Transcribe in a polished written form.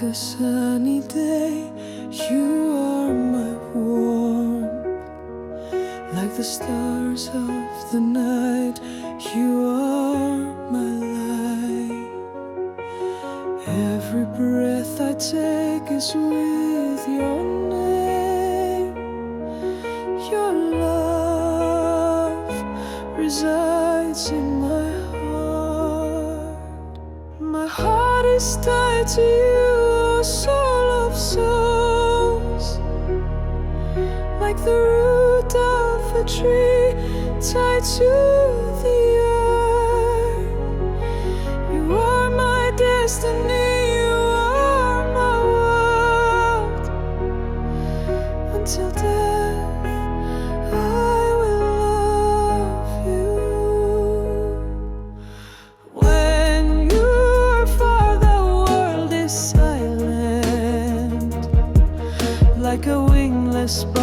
Like a sunny day, you are my warmth. Like the stars of the night, you are my light. Every breath I take is with your name. Your love resides in my heart. My heart is tied to you, soul of souls. Like the root of a tree tied to the earth. You are my destiny, you are my world. Until death I will love you. When you are far, the world is silent. Like a wingless bird